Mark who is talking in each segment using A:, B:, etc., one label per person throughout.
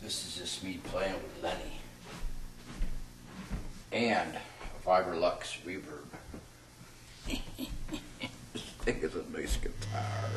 A: This is just me playing with Lenny. And a Vibrolux reverb. This thing is a nice guitar.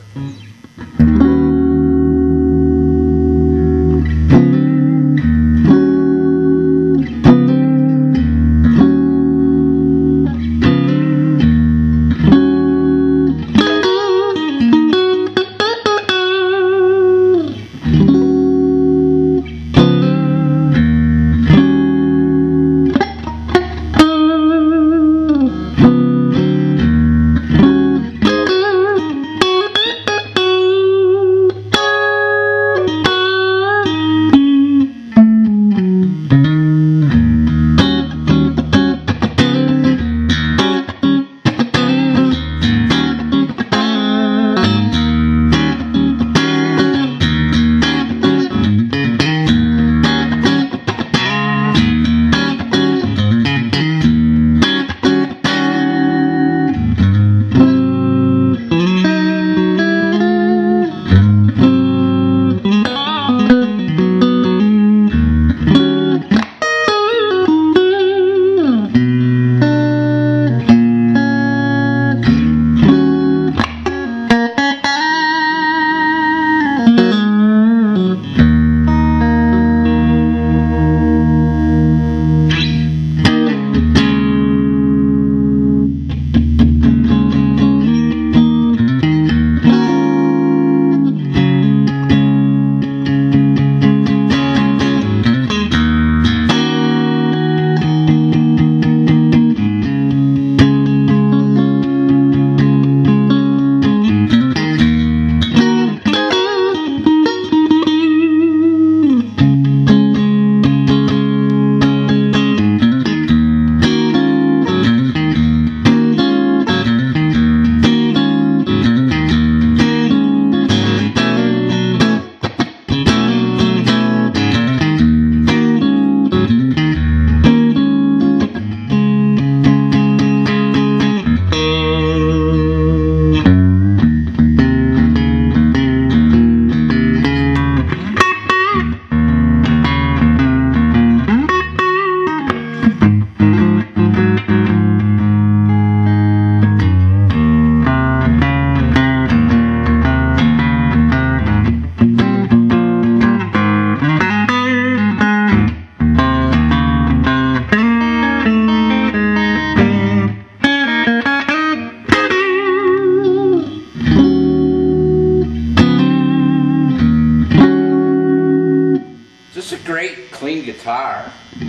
A: This is a great, clean guitar. They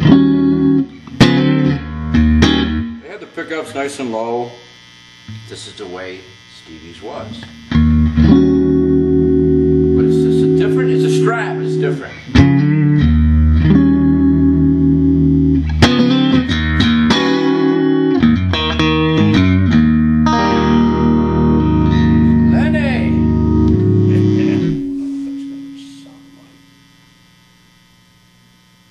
A: had the pickups nice and low. This is the way Stevie's was. But it's just a different, it's a Strat, but it's different.